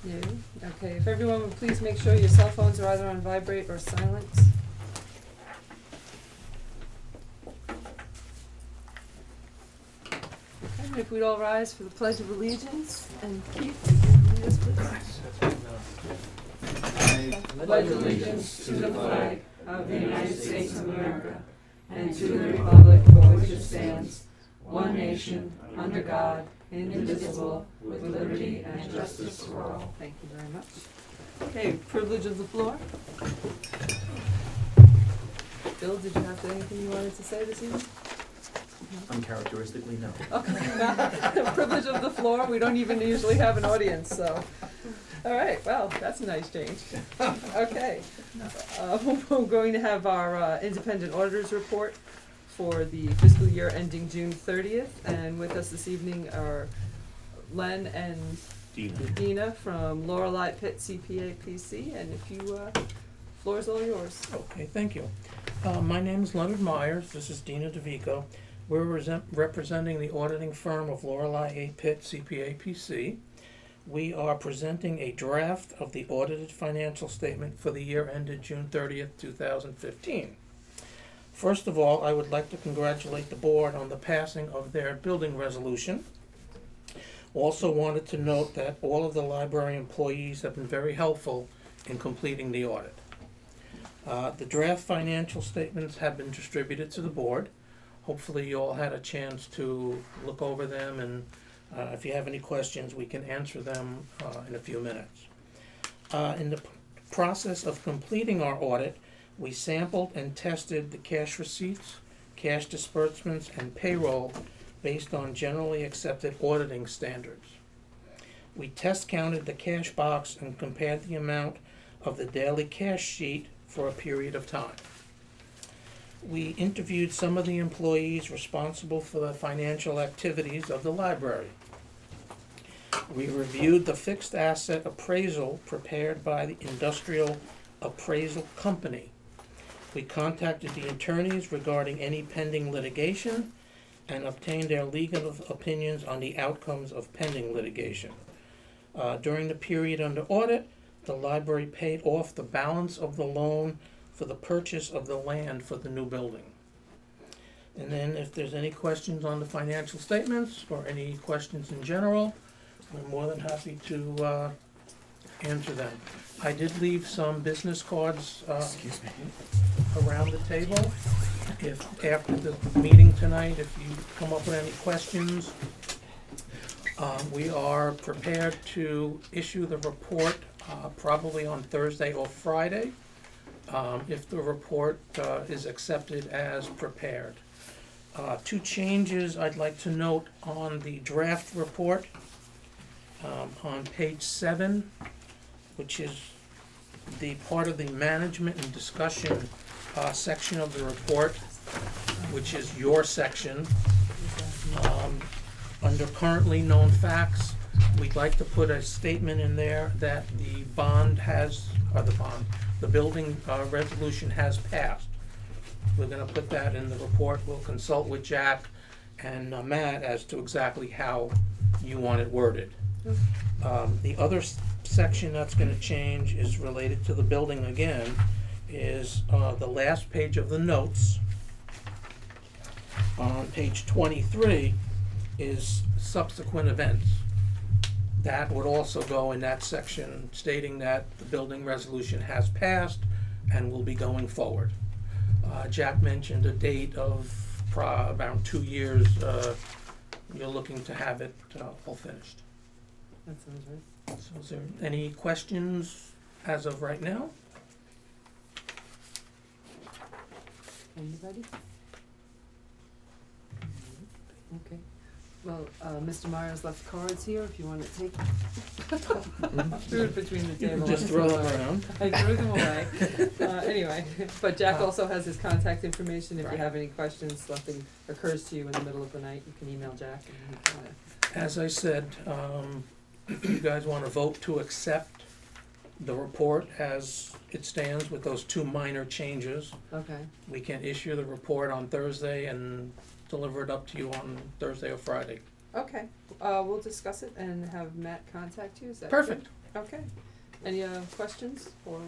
You? Okay, if everyone would please make sure your cell phones are either on vibrate or silent. Okay, and if we'd all rise for the Pledge of Allegiance, and Keith, you can lead us, please. I pledge allegiance to the flag of the United States of America and to the republic for which it stands, one nation, under God, indivisible, with liberty and justice for all. Thank you very much. Okay, privilege of the floor. Bill, did you have anything you wanted to say this evening? Uncharacteristically, no. Okay. Privilege of the floor, we don't even usually have an audience, so. All right, well, that's a nice change. Okay. We're going to have our independent auditors report for the fiscal year ending June 30th. And with us this evening are Len and Dina from Lorelei Pitt CPA PC. And if you, floor's all yours. Okay, thank you. My name is Leonard Myers. This is Dina DeVico. We're representing the auditing firm of Lorelei A. Pitt CPA PC. We are presenting a draft of the audited financial statement for the year ended June 30th, 2015. First of all, I would like to congratulate the board on the passing of their building resolution. Also wanted to note that all of the library employees have been very helpful in completing the audit. The draft financial statements have been distributed to the board. Hopefully you all had a chance to look over them, and if you have any questions, we can answer them in a few minutes. In the process of completing our audit, we sampled and tested the cash receipts, cash disbursements, and payroll based on generally accepted auditing standards. We test counted the cash box and compared the amount of the daily cash sheet for a period of time. We interviewed some of the employees responsible for the financial activities of the library. We reviewed the fixed asset appraisal prepared by the Industrial Appraisal Company. We contacted the attorneys regarding any pending litigation and obtained their legal opinions on the outcomes of pending litigation. During the period under audit, the library paid off the balance of the loan for the purchase of the land for the new building. And then if there's any questions on the financial statements or any questions in general, we're more than happy to answer them. I did leave some business cards around the table. If after the meeting tonight, if you come up with any questions, we are prepared to issue the report probably on Thursday or Friday, if the report is accepted as prepared. Two changes I'd like to note on the draft report. On page 7, which is the part of the management and discussion section of the report, which is your section. Under currently known facts, we'd like to put a statement in there that the building resolution has passed. We're going to put that in the report. We'll consult with Jack and Matt as to exactly how you want it worded. The other section that's going to change is related to the building again, is the last page of the notes. On page 23 is subsequent events. That would also go in that section stating that the building resolution has passed and will be going forward. Jack mentioned a date of around 2 years. You're looking to have it all finished. That sounds right. So is there any questions as of right now? Anybody? Okay. Well, Mr. Myers left cards here if you want to take. Threw it between the You table. can just throw them around. I threw them away. Anyway, but Jack also has his contact information. If you have any questions, something occurs to you in the middle of the night, you can email Jack and he can. As I said, if you guys want to vote to accept the report as it stands with those two minor changes, Okay. we can issue the report on Thursday and deliver it up to you on Thursday or Friday. Okay, we'll discuss it and have Matt contact you, is that good? Perfect. Okay. Any questions or?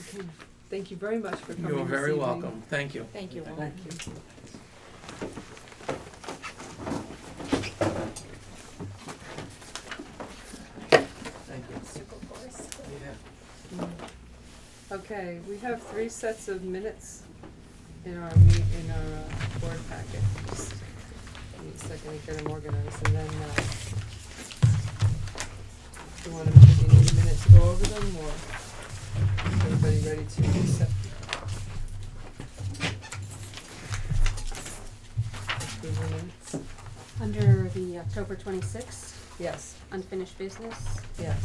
Okay. Thank you very much for coming You're this very evening. welcome. Thank you. Thank you. Thank you. Thank you. Yeah. Okay, we have 3 sets of minutes in our board packet. Just need a second to get them organized, and then, do you need a minute to go over them, or is everybody ready to accept? Approve the minutes? Under the October 26th, Yes, unfinished business, yes.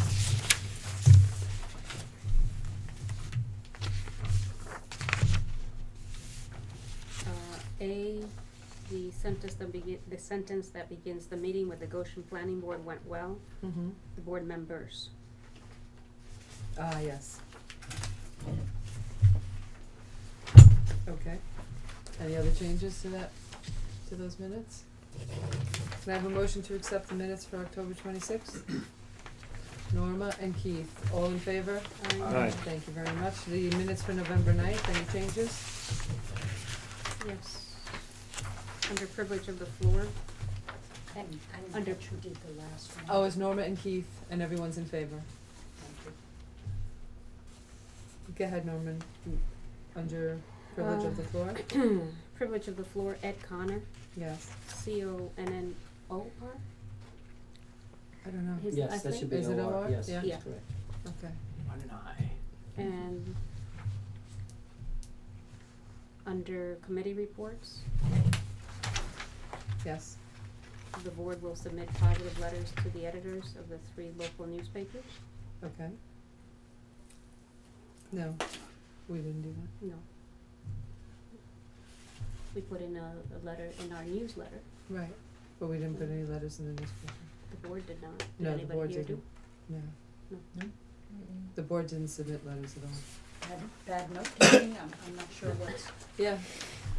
the sentence that begins the meeting with the Goshen Planning Board went well, Mm-hmm. the board members. Yes. Okay. Any other changes to those minutes? Can I have a motion to accept the minutes for October 26th? Norma and Keith, all in favor? Aye. Thank you very much. The minutes for November 9th, any changes? Yes. Under privilege of the floor, I didn't Under- get you did the last one. Oh, it's Norma and Keith, and everyone's in favor. Thank you. Go ahead, Norman. Under privilege of the floor? privilege of the floor, Ed Connor, Yes. CONNOR, I don't know. his Yes, last that name? should be Is it OR, OR? yes, Yeah. that's Yeah. correct. Okay. And under committee reports, Yes. the board will submit positive letters to the editors of the 3 local newspapers. Okay. No, we didn't do that. No. We put in a letter in our newsletter. Right, but we didn't put any letters in the newspaper. The board did not. Did No, the anybody board here didn't. do? No. No. The board didn't submit letters at all. Bad note taking, I'm not sure what's. Yeah,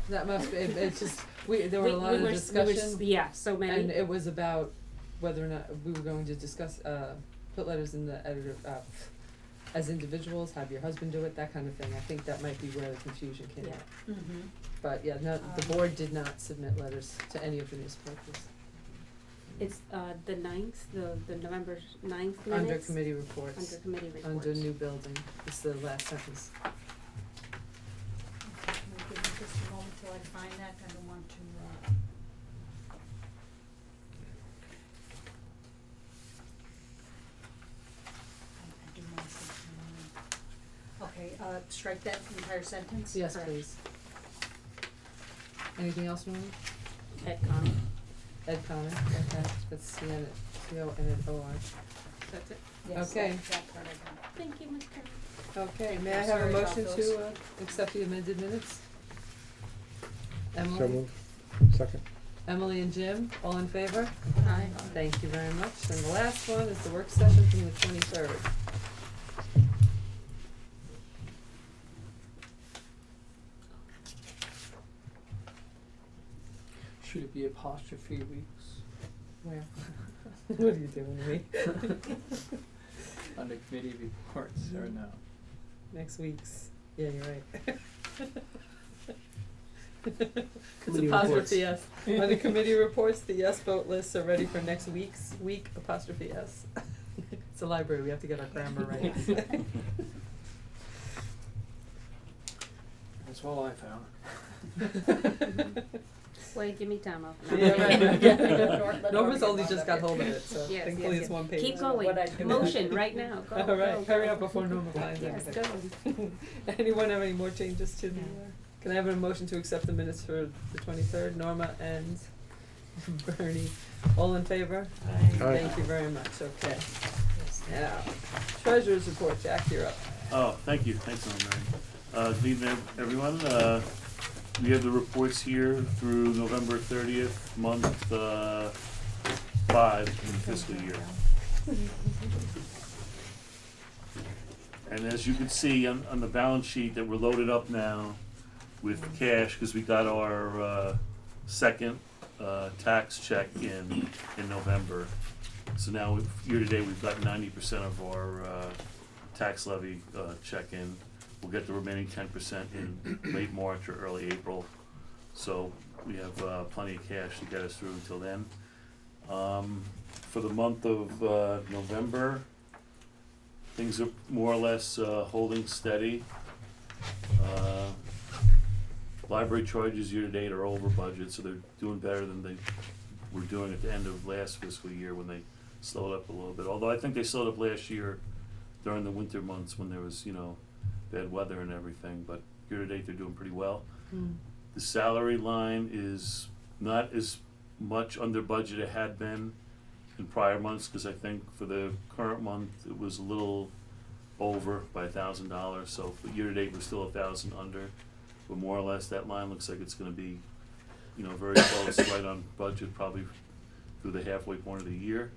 that must be, it's just, there were a lot We of were discussion, yeah, so many. and it was about whether or not we were going to discuss, put letters in the editor, as individuals, have your husband do it, that kind of thing. I think that might be where the confusion came Yeah. out. Mm-hmm. But yeah, no, the board did not submit letters to any of the newspapers. It's the 9th, the November 9th minutes. Under committee reports. Under committee reports. Under new building, it's the last sentence. Can you give me just a moment till I find that, I don't want to, I do want to, okay, strike that entire sentence? Yes, Correct. please. Anything else, Norman? Ed Connor. Ed Connor, okay, that's C-O-N-N-O-R. That's it. Yes, Okay. that part I got. Thank you, Ms. Curran. Okay, Thank may you. I have a Sorry about motion those. to accept the amended minutes? Emily? So moved. Second. Emily and Jim, all in favor? Aye. Thank you very much. And the last one is the work session from the 23rd. Should it be apostrophe weeks Where? What are you doing to me? under committee reports or no? Next week's, yeah, you're right. It's Committee apostrophe reports. yes. On the committee reports, the yes vote lists are ready for next week's week, apostrophe yes. It's a library, we have to get our grammar right. That's all I found. Well, give me time off. Yeah, right. Let Norma's Norma only get just on got that. hold of it, so Yes, thankfully yes, it's yes. one page. Keep going. What I do. Motion right now. Go. All right, go, hurry go. up before Norma finds Yes, anything. go. Anyone have any more changes to the, can I have a motion to accept the minutes for the 23rd? Norma and Bernie, all in favor? Aye. Thank you very much, okay. Now, treasurer's report, Jack, you're up. Oh, thank you. Thanks, Mary. Good evening, everyone. We have the reports here through November 30th, month 5 in the fiscal year. And as you can see on the balance sheet that we're loaded up now with cash, because we got our second tax check in November. So now, year-to-date, we've got 90% of our tax levy check in. We'll get the remaining 10% in late March or early April. So we have plenty of cash to get us through until then. For the month of November, things are more or less holding steady. Library charges year-to-date are over budget, so they're doing better than they were doing at the end of last fiscal year when they slowed up a little bit. Although I think they slowed up last year during the winter months when there was, bad weather and everything, but year-to-date they're doing pretty well. The salary line is not as much under budget it had been in prior months, because I think for the current month it was a little over by $1,000, so for year-to-date we're still 1,000 under. But more or less, that line looks like it's gonna be, very close, right on budget, probably through the halfway point of the year.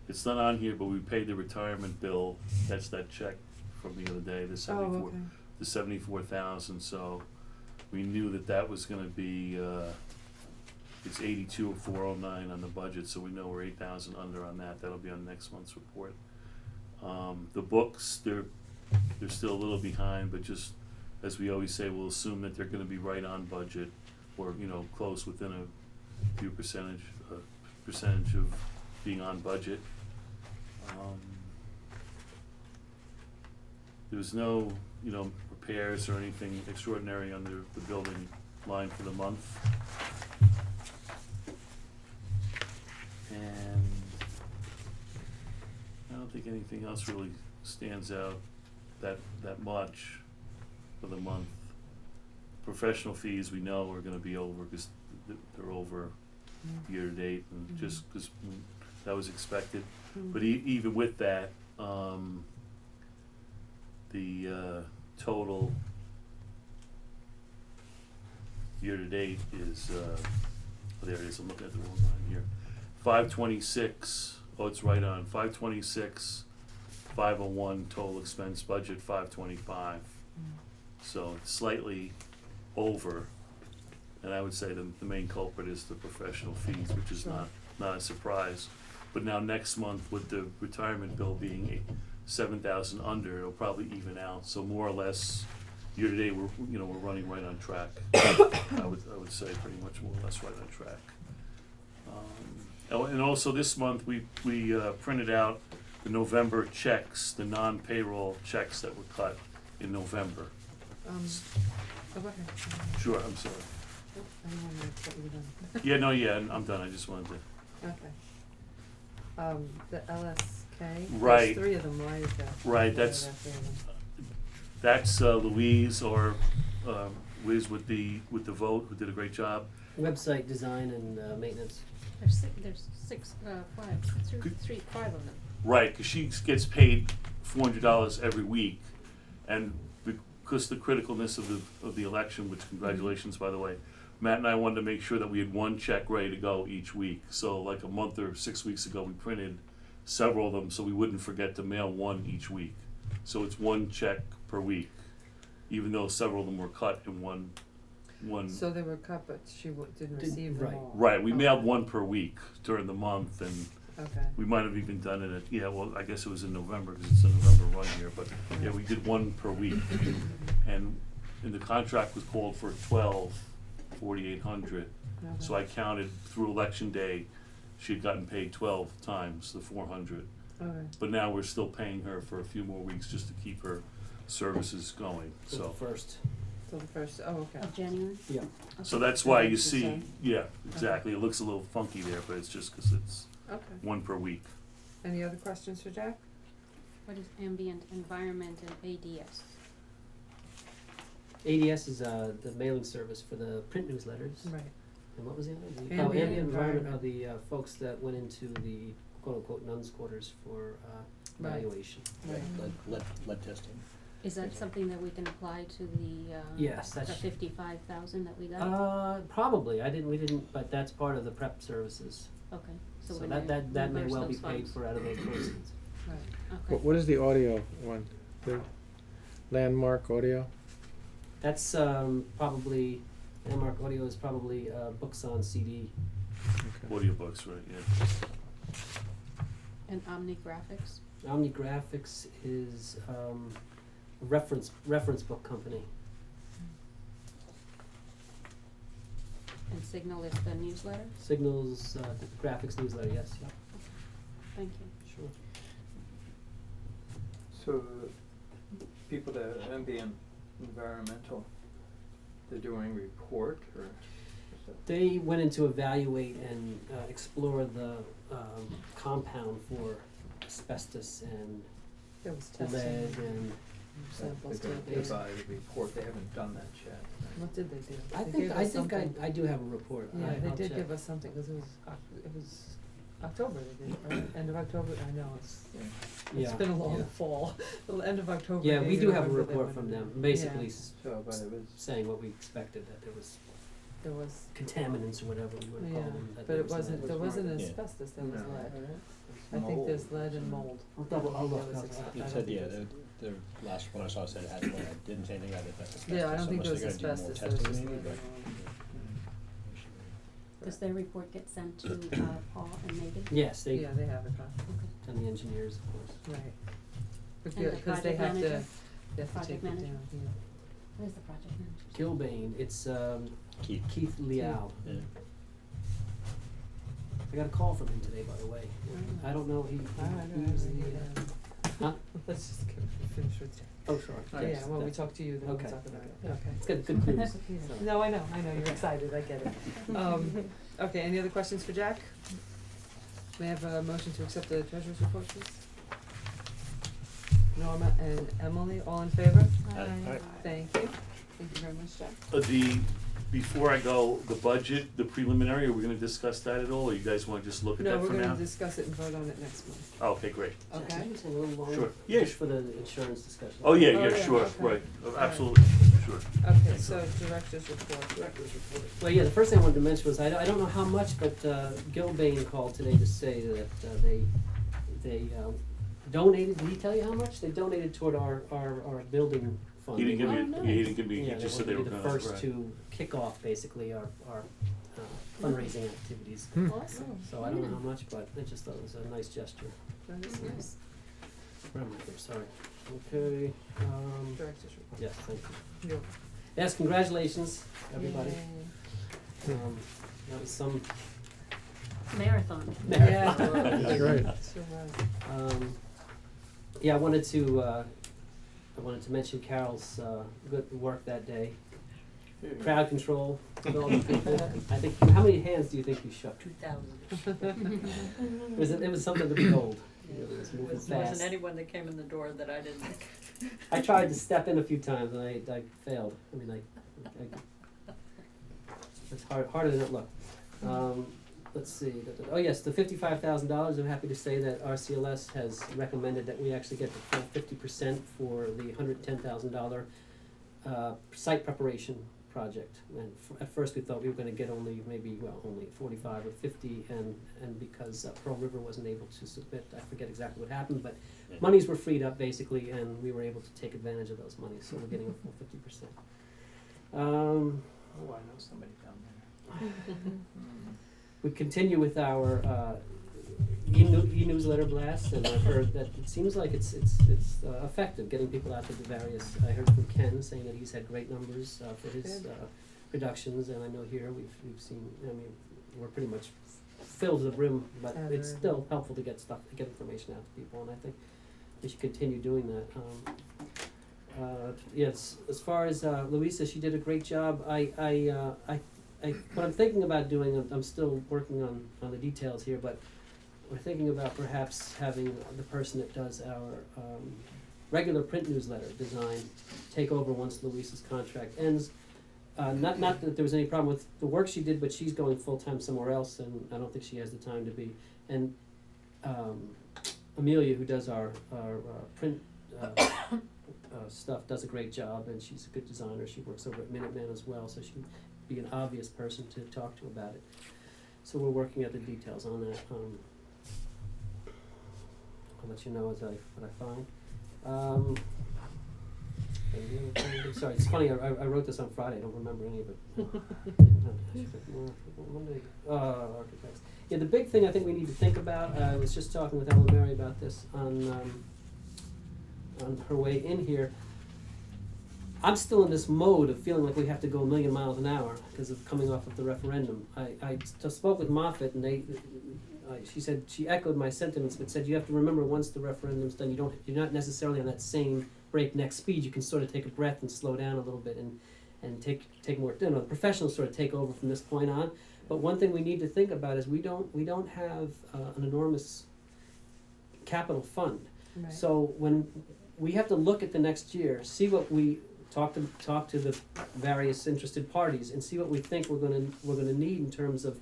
It's not on here, but we paid the retirement bill, that's that check from the other day, the the 74,000, so we knew that was gonna be, it's 82,409 on the budget, so we know we're 8,000 under on that, that'll be on next month's report. The books, they're still a little behind, but just, as we always say, we'll assume that they're gonna be right on budget, or, close within a few percentage of being on budget. There was no, repairs or anything extraordinary under the building line for the month. And I don't think anything else really stands out that much for the month. Professional fees, we know are gonna be over, because they're over year-to-date, and just because that was expected. But even with that, the total year-to-date is, there it is, I'm looking at the wrong line here. 526, it's right on, 526, 501 total expense budget, 525. So it's slightly over, and I would say the main culprit is the professional fees, which is not a surprise. But now next month, with the retirement bill being 7,000 under, it'll probably even out. So more or less, year-to-date, we're running right on track. I would say pretty much more or less right on track. And also this month, we printed out the November checks, the non-payroll checks that were cut in November. Go ahead. Sure, I'm sorry. I don't wanna cut you down. Yeah, I'm done, I just wanted to. Okay. The LSK, Right. there's 3 of them, why is that? Right, Why are that's- there 3 of them? That's Louise, or Liz with the vote, who did a great job. Website design and maintenance. There's 5 of them. Right, because she gets paid $400 every week, and because the criticalness of the election, which congratulations, by the way, Matt and I wanted to make sure that we had one check ready to go each week. So like a month or 6 weeks ago, we printed several of them so we wouldn't forget to mail one each week. So it's one check per week, even though several of them were cut in one. So they were cut, but she didn't receive them right. all. Right, we Okay. mailed one per week during the month, and Okay. we might have even done it I guess it was in November, because it's a November run here, but yeah, we did one per week. And the contract was called for 4,800. So I counted through election day, she had gotten paid 12 times the 400. Okay. But now we're still paying her for a few more weeks just to keep her services going, so. First. So the first, okay. Of January? Yeah. So that's why you That's the see, same. yeah, exactly, it looks a little funky there, but it's just because it's Okay. one per week. Any other questions for Jack? What is ambient environment and ADS? ADS is the mailing service for the print newsletters. Right. And what was the other? Ambient Ambient environment environment. are the folks that went into the quote-unquote nuns' quarters for Right. evaluation. Right. Lead testing. Is that something that we can apply to the, Yes, the that's. 55,000 that we got? Probably, we didn't, but that's part of the prep services. Okay, so So we're that gonna may reimburse well be those paid funds. for out of those proceeds. Right. Okay. What is the audio one? The Landmark Audio? That's probably Landmark Audio is probably books on CD. Audiobooks, right, yeah. And Omni Graphics? Omni Graphics is a reference book company. And Signal is the newsletter? Signals graphics newsletter, yes, yeah, Thank you. sure. So, people that ambient environmental, they're doing report or? is that- They went in to evaluate and explore the compound for asbestos and There was lead testing. and Samples They're gonna taken. provide a report, they haven't done that yet. What did they do? I They think gave I us think something. I do have a report. Yeah, they I'll did check. give us something, cause it was October they did, right? End of October, I know, it's Yeah, been a long yeah. fall, the end of October. Yeah, they we do have a remember they report went from in them, there. basically Yeah, So, but it was, saying what we expected, that there was there was, contaminants or whatever you wanna call yeah, them. That but there it was wasn't, lead. there wasn't Yeah. asbestos, there was No. lead. it's I think there's mold. lead and mold. I'll double, I'll look, There was I'll- asbestos. It I said, don't yeah, think the last one I saw said it had lead, didn't say anything about asbestos. Yeah, I don't think there was Unless they're gonna do more asbestos, there was testing just maybe, lead but- and mold. Does their report get sent to Paul and Megan? Yes, they, Yeah, they have it, huh? and the engineers, of course. Right. And the Because they project have to, manager? they have to Project take it manager? down, yeah. What is the project manager? Gilbane, it's Keith. Liao. Yeah. I got a call from him today, by the way. I don't know, he All right, all was right, the, yeah. huh? Let's just finish with Oh, sure. Yeah, Yes, when we that's- talk to you, then we'll okay, talk about it, okay. okay. It's good news. So. No, I know, you're excited, I get it. Okay, any other questions for Jack? May I have a motion to accept the treasurer's report, please? Norma and Emily, all in favor? Aye. Thank you very much, Jack. Before I go, the budget, the preliminary, are we gonna discuss that at all, or you guys wanna just look at No, that we're for now? gonna discuss it and vote on it next month, Oh, okay, great. Jack, okay? can you sing a little longer? Sure. Yeah, Just for the insurance discussion. Oh, yeah, Oh, yeah, yeah, sure, okay. right, Alright. absolutely, sure. Okay, so director's report. Well, yeah, the first thing I wanted to mention was, I don't know how much, but Gilbane called today to say that they donated, did he tell you how much? They donated toward our building fund. He didn't give Oh, me, nice. yeah, he didn't give me, Yeah, he just said they were gonna, the first right. to kick off basically our fundraising activities. Awesome. So I don't know how much, but I just thought it was a nice gesture. That is nice. Where am I here, sorry. Okay, Director's report. yes, thank you. You're- Yes, congratulations, everybody. Yay. That was some Marathon. Yeah. That's right. Sure was. Yeah, I wanted to mention Carol's good work that day. Crowd control with all the people. I think, how many hands do you think you shook? 2,000. It was something to behold. It really was moving Wasn't fast. anyone that came in the door that I didn't. I tried to step in a few times and I failed. I mean, it's harder than it looked. Let's see. Oh yes, the $55,000. I'm happy to say that RCLS has recommended that we actually get the full 50% for the $110,000 site preparation project. And at first we thought we were going to get only 45 or 50, and because Pearl River wasn't able to submit, I forget exactly what happened, but monies were freed up basically, and we were able to take advantage of those monies. So we're getting a full 50%. Oh, I know somebody down there. We continue with our e-newsletter blasts, and I've heard that it seems like it's effective getting people out to the various. I heard from Ken saying that he's had great numbers for his Good. productions, and I know here we've seen. I mean, we're pretty much filled to the brim, but it's still helpful to get information out to people, and I think we should continue doing that. Yes, as far as Louisa, she did a great job. What I'm thinking about doing, I'm still working on the details here, but we're thinking about perhaps having the person that does our regular print newsletter design take over once Louisa's contract ends. Not that there was any problem with the work she did, but she's going full-time somewhere else, and I don't think she has the time to be. And Amelia, who does our print stuff, does a great job, and she's a good designer. She works over at Minuteman as well, so she'd be an obvious person to talk to about it. So we're working out the details on that. I'll let you know what I find. Sorry, it's funny, I wrote this on Friday, I don't remember any of it. Monday, architects. Yeah, the big thing I think we need to think about, I was just talking with Ellen Mary about this on her way in here. I'm still in this mode of feeling like we have to go a million miles an hour because of coming off of the referendum. I spoke with Moffett, and she said, she echoed my sentiments, but said you have to remember once the referendum's done, you're not necessarily on that same breakneck speed. You can sort of take a breath and slow down a little bit and take more. The professionals sort of take over from this point on. But one thing we need to think about is we don't have an enormous capital fund. Right. So when we have to look at the next year, see what we talk to the various interested parties, and see what we think we're gonna need in terms of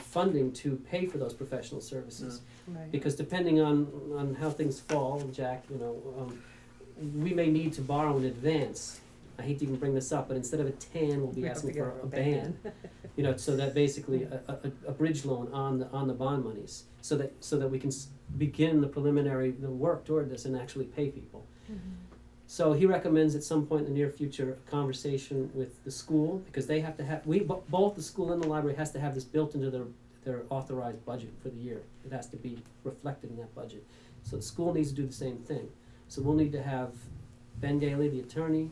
funding to pay for those professional services. Right. Because depending on how things fall, Jack, we may need to borrow in advance. I hate to even bring this up, but instead of a tan, we'll be We have asking to for get a band. So that basically a bridge loan on the bond monies, so that we can begin the work toward this and actually pay people. So he recommends at some point in the near future a conversation with the school, because they have to have, both the school and the library has to have this built into their authorized budget for the year. It has to be reflected in that budget. So the school needs to do the same thing. So we'll need to have Ben Daly, the attorney,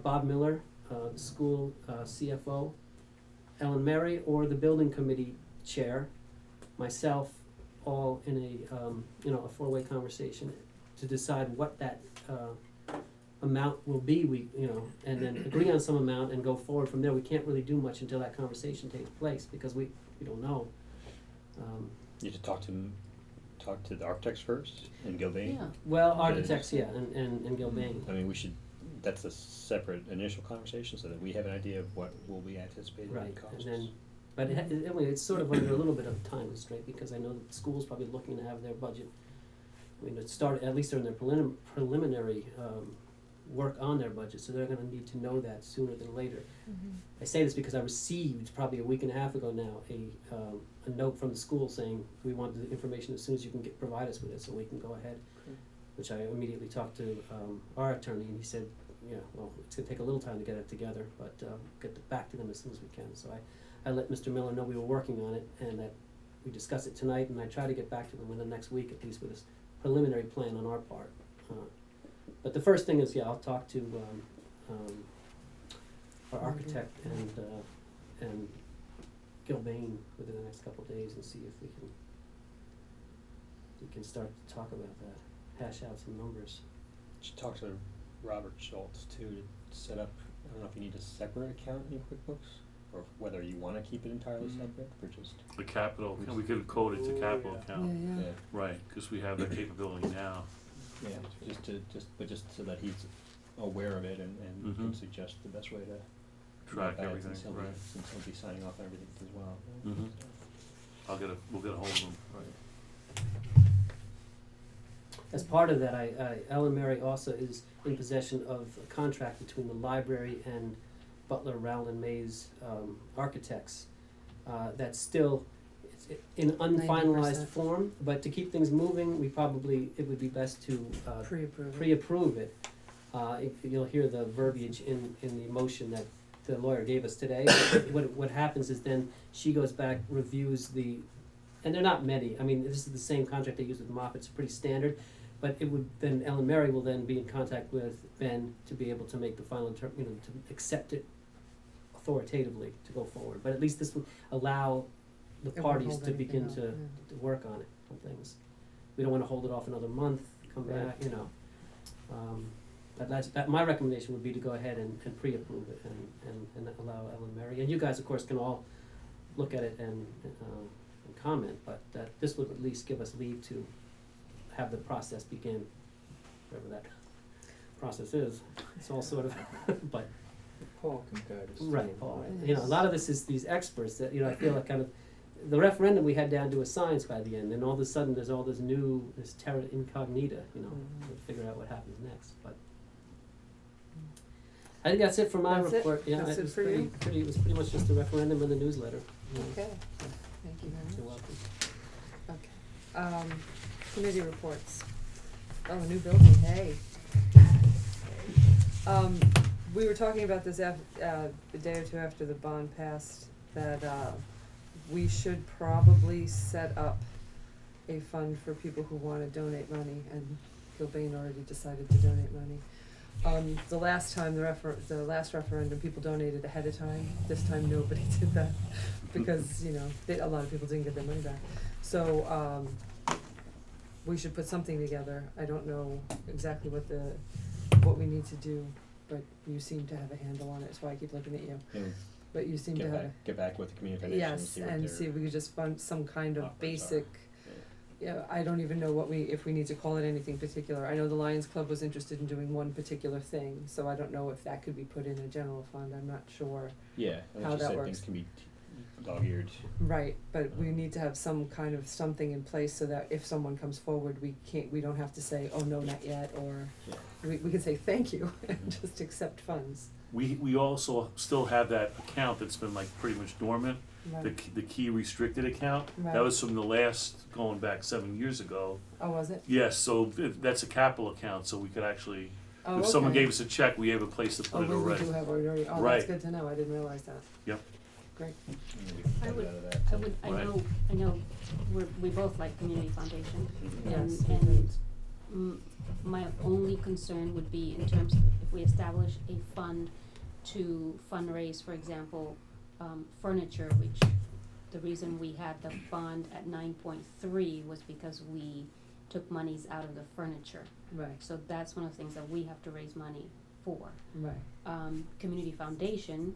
Bob Miller, the school CFO, Ellen Mary, or the building committee chair, myself, all in a four-way conversation to decide what that amount will be. And then agree on some amount and go forward from there. We can't really do much until that conversation takes place because we don't know. You should talk to the architects first and Gilbane. Yeah. Well, architects, yeah, and Gilbane. I mean, that's a separate initial conversation so that we have an idea of what will be anticipated in Right, costs. and then, but it's sort of under a little bit of time constraint because I know that the school's probably looking to have their budget. It started, at least they're in their preliminary work on their budget, so they're gonna need to know that sooner than later. I say this because I received probably a week and a half ago now a note from the school saying we want the information as soon as you can provide us with it so we can go ahead. Which I immediately talked to our attorney, and he said, yeah, well, it's gonna take a little time to get it together, but get back to them as soon as we can. So I let Mr. Miller know we were working on it and that we discussed it tonight, and I try to get back to them in the next week at least with this preliminary plan on our part. But the first thing is, I'll talk to our architect and Gilbane within the next couple of days and see if we can start to talk about that, hash out some numbers. Should talk to Robert Schultz too to set up. I don't know if you need a separate account in QuickBooks or whether you want to keep it entirely separate or just. The capital, we could code it to capital account, Yeah. right, because we have that capability now. Yeah, just so that he's aware of it and can Mhm. suggest the best way to Track go about it, everything, right. Since he'll be signing off on everything as well. Mhm. We'll get a hold of them, right. As part of that, Ellen Mary also is in possession of a contract between the library and Butler, Rowland, Mays architects. That's still in unfinalized 90%. form, but to keep things moving, it would be best to Pre-approve. pre-approve it. You'll hear the verbiage in the motion that the lawyer gave us today. What happens is then she goes back, reviews and they're not many. I mean, this is the same contract they use with Moffett. It's pretty standard. But then Ellen Mary will then be in contact with Ben to be able to make the final, to accept it authoritatively to go forward. But at least this would allow the It won't parties hold to begin anything to, up, to work on it, on things. We don't wanna hold it off another month, come back, But my recommendation would be to go ahead and pre-approve it and allow Ellen Mary. And you guys, of course, can all look at it and comment, but this would at least give us leave to have the process begin, whatever that process is. It's all sort of, but. Paul can guide us. Right, through. Paul. A lot of this is these experts that, I feel like kind of, the referendum we had down to a science by the end, and all of a sudden there's all this terra incognita, we'll figure out what happens next, but. I think that's it for my That's it? report. Yeah, That's it it was for you? it was pretty much just the referendum and the newsletter. Okay, thank you very You're much. welcome. Okay, committee reports. Oh, new building, hey. We were talking about this a day or two after the bond passed, that, we should probably set up a fund for people who wanna donate money, and Gilbane already decided to donate money. The last time, the last referendum, people donated ahead of time. This time, nobody did that, because, you know, a lot of people didn't get their money back. So, we should put something together. I don't know exactly what we need to do, but you seem to have a handle on it, that's why I keep looking at you. And But you seem to have. get back with the community foundation and Yes, see what and their see if we could just fund some kind of offers are. basic, I don't even know if we need to call it anything particular. I know the Lions Club was interested in doing one particular thing, so I don't know if that could be put in a general fund, I'm not sure. Yeah, and how like you that said, works. things can be dog-eared. Right, but we need to have some kind of something in place so that if someone comes forward, we don't have to say, oh, no, not yet, or Yeah. we can say thank you and just accept funds. We also still have that account that's been like pretty much dormant, Right. the key restricted account. Right. That was from the last, going back 7 years ago. Oh, was it? Yes, so that's a capital account, so we could actually, Oh, if someone okay. gave us a check, we have a place to put it Oh, we already. do have already, oh, that's Right. good to know, I didn't realize that. Yep. Great. And we can I fund would- out of that, I so. would, Right. I know, we both like Community Foundation, Mhm. Yes, and, we and my only concern would be in terms of if we establish a fund to fundraise, for example, furniture, which the reason we had the bond at 9.3 was because we took monies out of the furniture. Right, So that's one of the things that we have to raise money for. right. Community Foundation,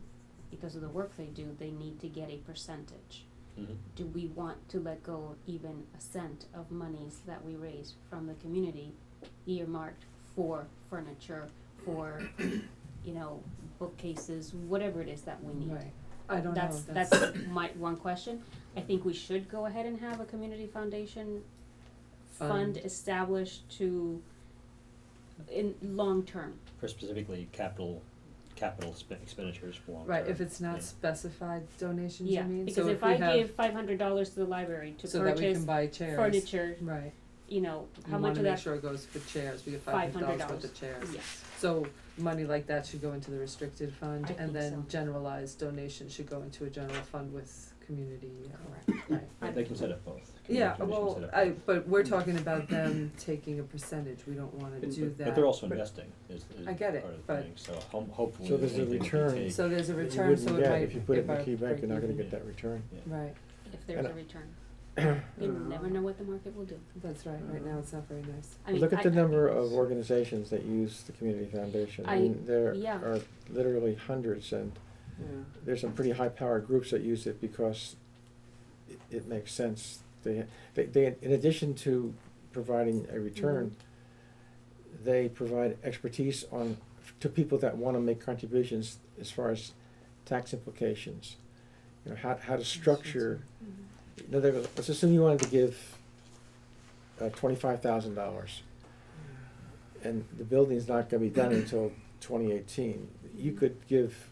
because of the work they do, they need to get a percentage. Mhm. Do we want to let go even a cent of monies that we raise from the community earmarked for furniture, for, you know, bookcases, whatever it is that we need? Right, I don't know, That's my one question. I think we should go ahead and have a community foundation fund established to, in long term. For specifically capital expenditures for long term. Right, if it's not yeah. specified donations, you Yeah, mean? because So if we I have- give $500 to the library to so that we purchase can buy chairs. furniture, Right, you know, you how much wanna of make that? sure it goes for chairs, we get $500 worth of chairs. Yes, So money like that should go into the restricted fund, I and think then so. generalized donations should go into a general fund with community, correct. right. But they can set up both. Yeah, Community foundation well, can set up both. but we're talking about them taking a percentage, we don't wanna But- do but- that. But they're also But- investing is I get it, part of the but- thing, so hopefully So there's a anything that we return. take- So there's a that you return, wouldn't so it get might, if you put it in the might key bank, break you're not gonna even. get that return. Yeah. Right, If there's And a return. You never know what the market will do. that's right now it's not very nice. I mean, Look at the I- number of organizations that use the community foundation. I mean, there yeah. are literally hundreds, and Yeah. there's some pretty high-powered groups that use it because it makes sense. They, in addition to providing a return, they provide expertise to people that wanna make contributions as far as tax implications. You know, how to structure. In other words, let's assume you wanted to give $25,000, and the building's not gonna be done until 2018. You could give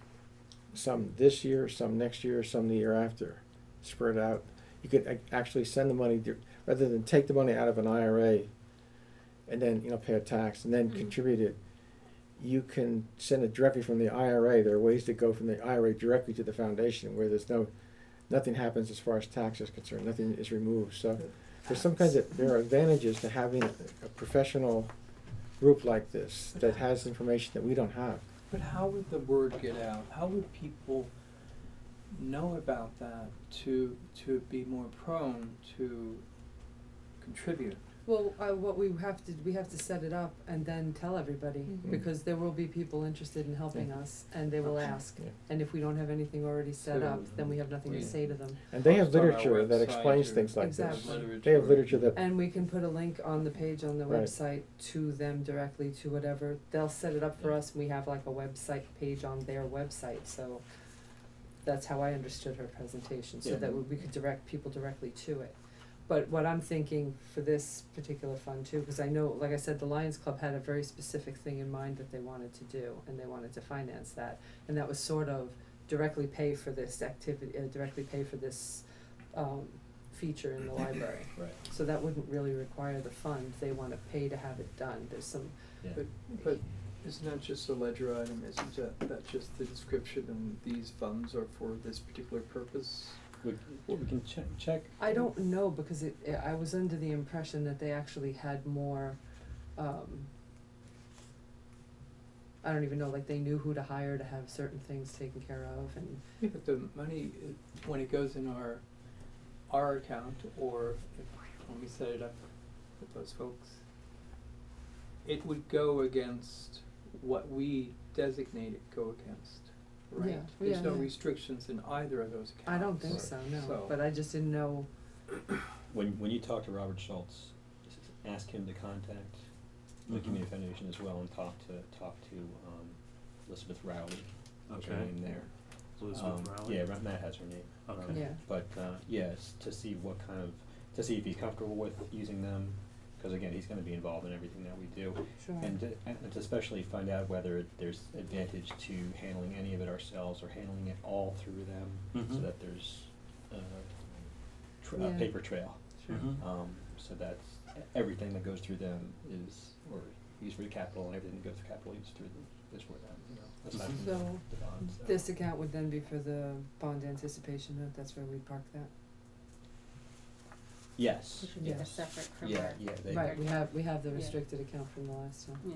some this year, some next year, some the year after, spread out. You could actually send the money, rather than take the money out of an IRA and then, pay a tax and then Mhm. contribute it. You can send it directly from the IRA. There are ways to go from the IRA directly to the foundation where nothing happens as far as tax is concerned, nothing is removed. So there are advantages to having a professional group like this that has information that we don't have. But how would the word get out? How would people know about that to be more prone to contribute? Well, what we have to set it up and then tell everybody, Mhm. because there will be people interested in helping us, and they will ask. Yeah. And if we don't have anything already set So, up, then we have nothing to we- say to them. And they have Post on our literature that website explains or things like this. Exactly. They have literature that, And we can put a link on the page on the Right. website to them directly, to whatever, they'll set it up for us, and we have like a website page on their website, so that's how I understood her presentation, so Yeah. that we could direct people directly to it. But what I'm thinking for this particular fund too, because I know, like I said, the Lions Club had a very specific thing in mind that they wanted to do, and they wanted to finance that, and that was sort of directly pay for this activity, directly pay for this, feature in the library. Right, So that wouldn't really require the fund, they wanna pay to have it done, there's some, yeah. But Isn't that just a ledger item? Isn't that just the description and these funds are for this particular purpose? We can check. I don't know, because I was under the impression that they actually had more, I don't even know, like they knew who to hire to have certain things taken care of, and Yeah, but the money, when it goes in our account, or when we set it up with those folks, it would go against what we designate it go against, right? Yeah, There's no yeah. restrictions in either of those accounts. I don't think so, no, but I just didn't know. When you talk to Robert Schultz, just ask him to contact the Community Foundation as well and talk to Elizabeth Rowley. What's her Okay. name there? Elizabeth Rowley? Yeah, Matt has her name. Okay. Yeah. But yes, to see what kind of, to see if he's comfortable with using them, because again, he's going to be involved in everything that we do, Sure. and to especially find out whether there's advantage to handling any of it ourselves or handling it all through them, so Mhm. that there's a Yeah. paper trail. Sure. Mhm. So that's everything that goes through them is, or used for the capital, and everything that goes through capital is for them. Aside from So, the bonds. So. this account would then be for the bond anticipation note, that's where we park that? Yes. It should be Yes. separate from Yeah, our. yeah. They, Right, we have the Yeah. restricted account from the last time. Yeah.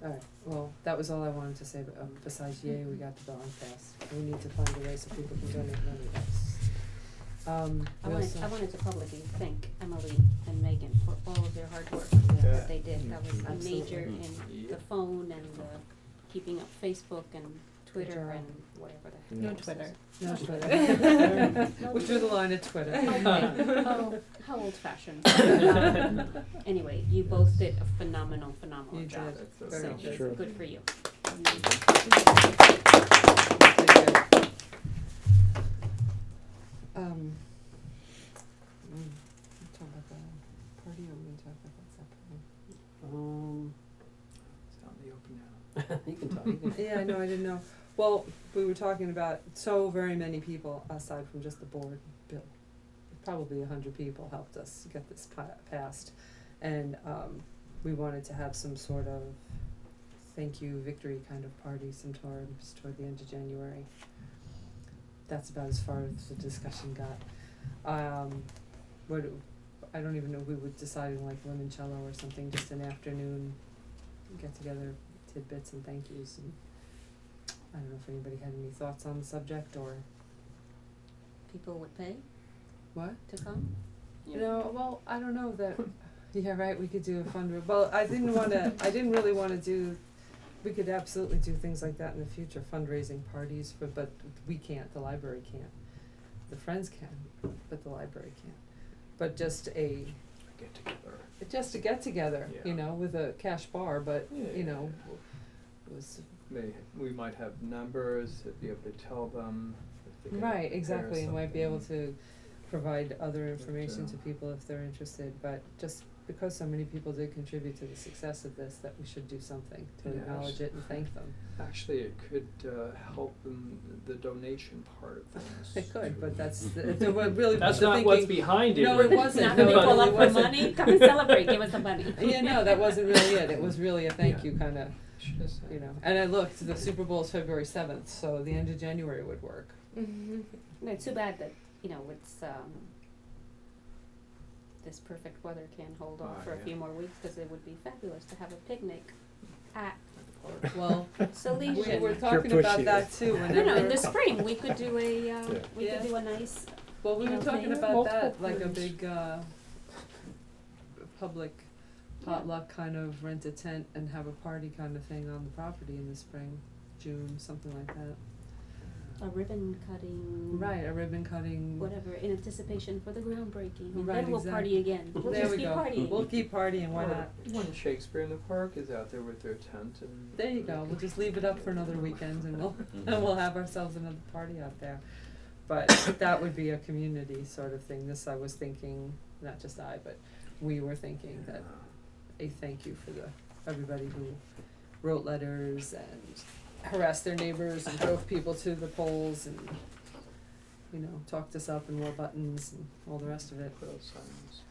Alright, well, that was all I wanted to say, but besides yay, we got the bond passed. We need to find a way so people can donate money, that's, I we wanted, also- I wanted to publicly thank Emily and Megan for all of their hard work Yeah. that they did. That was a Absolutely. major in Yeah. the phone and the keeping up Facebook and Twitter job. and whatever the heck. No else Twitter. is. No Twitter. We drew the line at Twitter. Oh, how old fashioned. Anyway, you both did a phenomenal You job. did. That's Very So, good. Sure. good for you. Talk about the party, or we gonna talk about that separately? It's out in the open now. You can talk, you can. Yeah, I know, I didn't know. Well, we were talking about so very many people, aside from just the board, Bill, probably 100 people helped us get this passed. And we wanted to have some sort of thank you victory kind of party toward the end of January. That's about as far as the discussion got. I don't even know, we were deciding like limoncello or something, just an afternoon get together, tidbits and thank yous, and I don't know if anybody had any thoughts on the subject or People would pay what? to come? You know, well, I don't know that, yeah, right, we could do a fundraiser, well, I didn't really wanna do, we could absolutely do things like that in the future, fundraising parties, but we can't, the library can't. The Friends can, but the library can't. But just a get together, you Yeah. know, with a cash bar, but, you know, was, We might have numbers to be able to tell them if they can right, prepare exactly, and might be able something. to provide other information But, to people if they're interested, but just because so many people did contribute to the success of this, that we should do something to Yeah, acknowledge it and thank them. Actually, it could help in the donation part of things. It could, but too. that's, what really, That's the not thinking. what's behind it. No, it wasn't. Not No, when they it pull really up for wasn't. money, come and celebrate, give us the money. Yeah, no, that wasn't really it, it was really a thank Yeah. you kinda, Should have said. you know, and I looked, the Super Bowl's February 7th, so the end of January would work. No, too bad that, you know, it's, this perfect weather can hold off Oh, for a yeah. few more weeks, cause it would be fabulous to have a picnic at Well, Solution. we were talking You're about pushing that it. too, No, whenever. no, in the spring, we could do a, we Yeah. could do a nice, Well, we you were know, talking thing. about that, Multiple like a plans. big, public potluck kind of, rent a tent and have a party kind of thing on the property in the spring, June, something like that. a ribbon cutting. Right, a ribbon cutting. Whatever, in anticipation for the groundbreaking, and Right, then we'll party again. We'll There just we keep go. partying. We'll keep partying, why Or not? When Shakespeare in the Park is out there with their tent and. There you go, we'll just leave it up for another weekend and we'll have ourselves another party out there. But that would be a community sort of thing, this I was thinking, not just I, but we were thinking that a thank you for everybody who wrote letters and harassed their neighbors and drove people to the polls and, you know, talked us up and wore buttons and all the rest of it. Put out signs.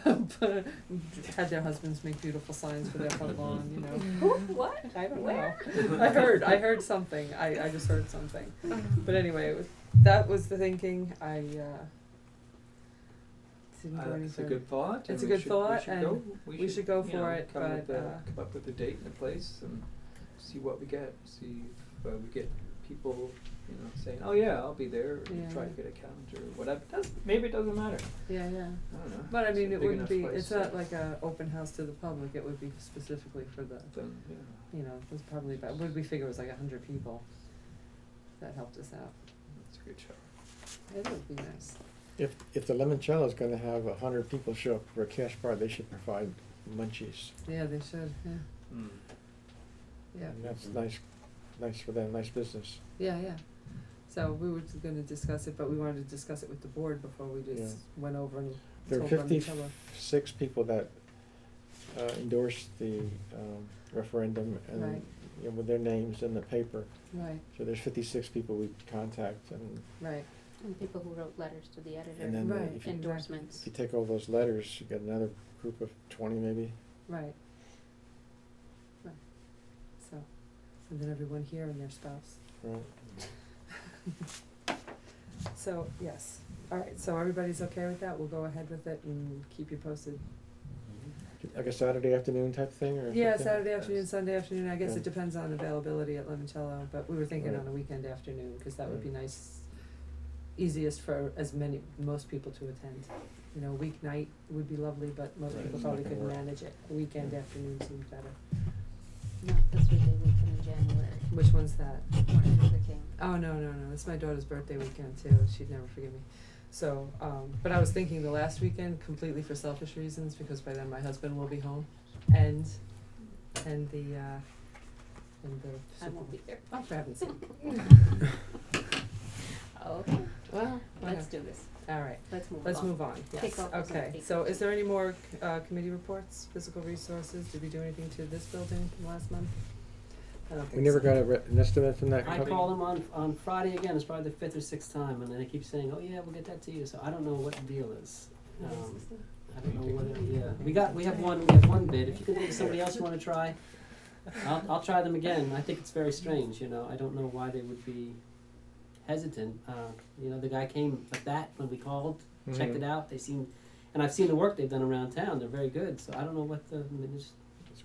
had their husbands make beautiful signs for their front lawn, you know. What? I don't Where? know. I heard something. I just heard something. But anyway, that was the thinking. I didn't go any It's a further. good thought. It's and a we good should- thought, we should and go. we should go you for know, it, come but, come up with a date and a place and see what we get. See if we get people, you know, saying, "Oh yeah, I'll be there." Or Yeah. try to get a calendar or whatever. Maybe it doesn't matter. Yeah, yeah. I don't know. But I It's a mean, it big wouldn't enough be, place, it's so not like a open house to the public, it would be specifically for the, then, yeah, you know, it's probably about, what did we figure it was like 100 people that helped us out. that's a good show. It would be nice. If the Limoncello is gonna have 100 people show up for a cash bar, they should provide munchies. Yeah, they should, yeah, Mm. yeah. And that's nice for them, nice business. Yeah, yeah. So we were gonna discuss it, but we wanted to discuss it with the board before we just went over and There are told Limoncello. 56 people that endorsed the referendum and, Right. you know, with their names in the paper. Right, So there's 56 people we contact, and right, And people who wrote letters to the editor, then Right. if you endorsements. if you take all those letters, you get another group of 20 maybe. right. Right. So, and then everyone here and their spouse. Right. So, yes, all right, so everybody's okay with that, we'll go ahead with it and keep you posted. Like a Saturday afternoon type thing, or Yeah, something? Saturday afternoon, Sunday afternoon, I guess Yeah. it depends on availability at Limoncello, but we were thinking Right. on a weekend afternoon, cause that would be Right. nice, easiest for most people to attend. You know, weeknight would be lovely, but most Right, people it's probably not gonna couldn't work. manage it, a weekend afternoon seems better. Not the 3-day weekend in January, Which one's that? Martin Luther King. Oh, no, it's my daughter's birthday weekend too, she'd never forgive me. So, but I was thinking the last weekend completely for selfish reasons, because by then my husband will be home, and the I won't be there. Oh, for heaven's sake. Okay, Well, let's do this. All right, Let's move on. let's move on, yes, Kick off with some okay, big so is pictures. there any more, committee reports, physical resources, did we do anything to this building from last month? I don't think We never so. got an estimate from that I company? called them on Friday again, it's probably the 5th or 6th time, and they keep saying, "Oh yeah, we'll get that to you," so I don't know what the deal is. I don't know whether, yeah, we have one bid, if you can think of somebody else you wanna try, I'll try them again. I think it's very strange, you know, I don't know why they would be hesitant. You know, the guy came at that when we called, checked it out, they seem, and I've seen the work they've done around town, they're very good, so I don't know what I mean, It's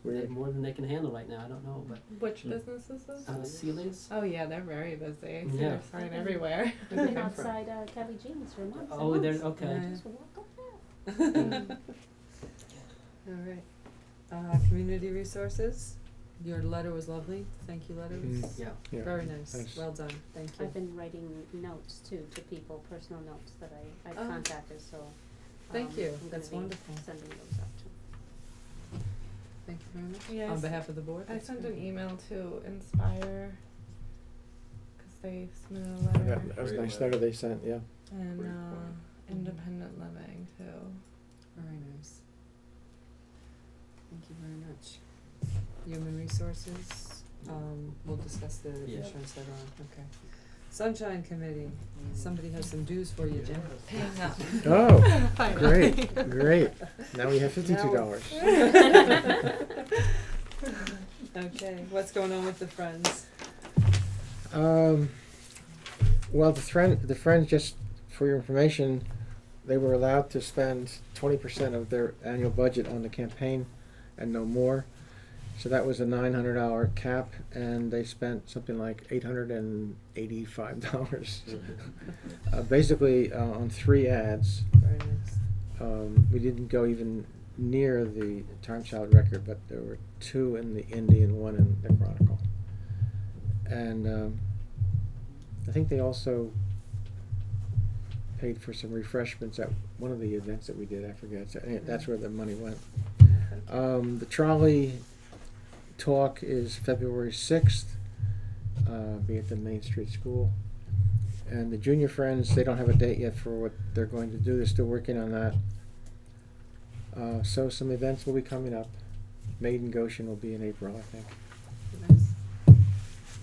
they have weird. more than they can handle right now, I don't know, but, Which business is this? Celia's? Oh yeah, they're very busy. I see Yeah. their sign everywhere. I've been outside Kelly Jean's for months and Oh, months. they're, okay. Yeah. Just walk up there. All right, community resources, your letter was lovely, thank you letter was Yeah. Yeah. very nice, Thanks. well done, thank you. I've been writing notes too, to people, personal notes that I Oh. contacted, so. Thank you. I'm gonna That's be wonderful. sending those out too. Thank you very much. Yes. On behalf of the board? I That's sent great. an email to Inspire because they submitted a That letter, that was a Great nice letter. letter they sent, yeah. and Great point. Independent Living too. Very nice. Thank you very much. Human resources, we'll discuss the Yeah. insurance later on, okay. Sunshine Committee, somebody has some dues for you, Jim. Paying up. Oh, Finally. great. Now we have $52. Okay, what's going on with the Friends? Well, the Friends, just for your information, they were allowed to spend 20% of their annual budget on the campaign and no more. So that was a $900 cap, and they spent something like $885. Basically, on 3 ads. Very nice. We didn't go even near the Time Child record, but there were 2 in the Indie and 1 in the Chronicle. And I think they also paid for some refreshments at one of the events that we did. I forget. So, that's where the money went. The trolley talk is February 6th, be at the Main Street School. And the Junior Friends, they don't have a date yet for what they're going to do. They're still working on that. So some events will be coming up. Maiden Goshen will be in April, I think. Nice.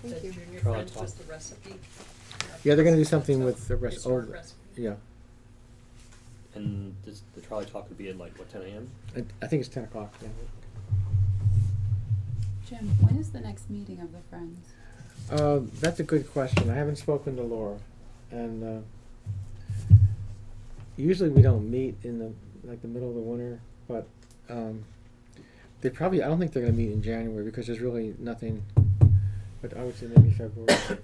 Thank you. Trolley talk. the recipe? Yeah, they're gonna do something with the rest. Resort Oh, recipe. yeah. And this, the trolley talk would be at like, what, 10 a.m.? I think it's 10 o'clock, yeah. Jim, when is the next meeting of the Friends? That's a good question. I haven't spoken to Laura, and usually we don't meet in the middle of the winter, but they probably. I don't think they're going to meet in January because there's really nothing. But I would say maybe February. Okay.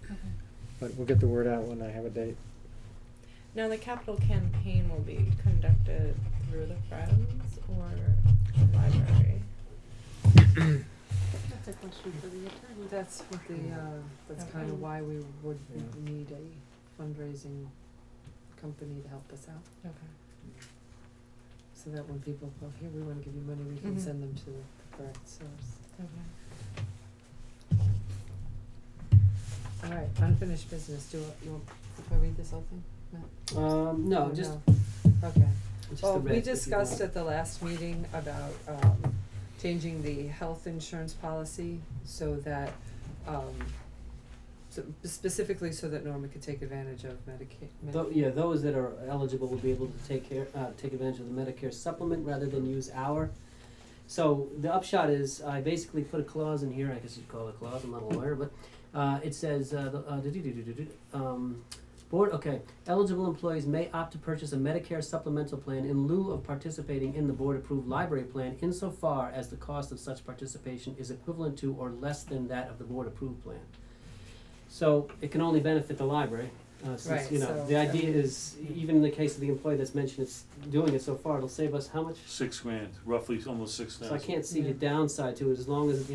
But we'll get the word out when I have a date. Now, the capital campaign will be conducted through the Friends or the library? That's a question for the attorney. That's what that's Okay. kind of why we would Yeah. need a fundraising company to help us out. Okay. So that when people go, here, we wanna give you money, we can Mhm. send them to the correct source. Okay. All right, unfinished business, do I read this whole thing, Matt? No, Oh, just, no. Okay. just Well, the we red, if you discussed want. at the last meeting about changing the health insurance policy so that specifically so that Norma could take advantage of Medicaid. Those that are eligible will be able to take advantage of the Medicare supplement rather than use our. So the upshot is, I basically put a clause in here, I guess you'd call it a clause, I'm not a lawyer, but it says, eligible employees may opt to purchase a Medicare supplemental plan in lieu of participating in the board-approved library plan insofar as the cost of such participation is equivalent to or less than that of the board-approved plan. So it can only benefit the library, since, Right, so- the idea is, even in the case of the employee that's mentioned, it's doing it so far, it'll save us how much? $6,000, roughly almost 6,000. So I can't see Yeah. the downside to it, as long as,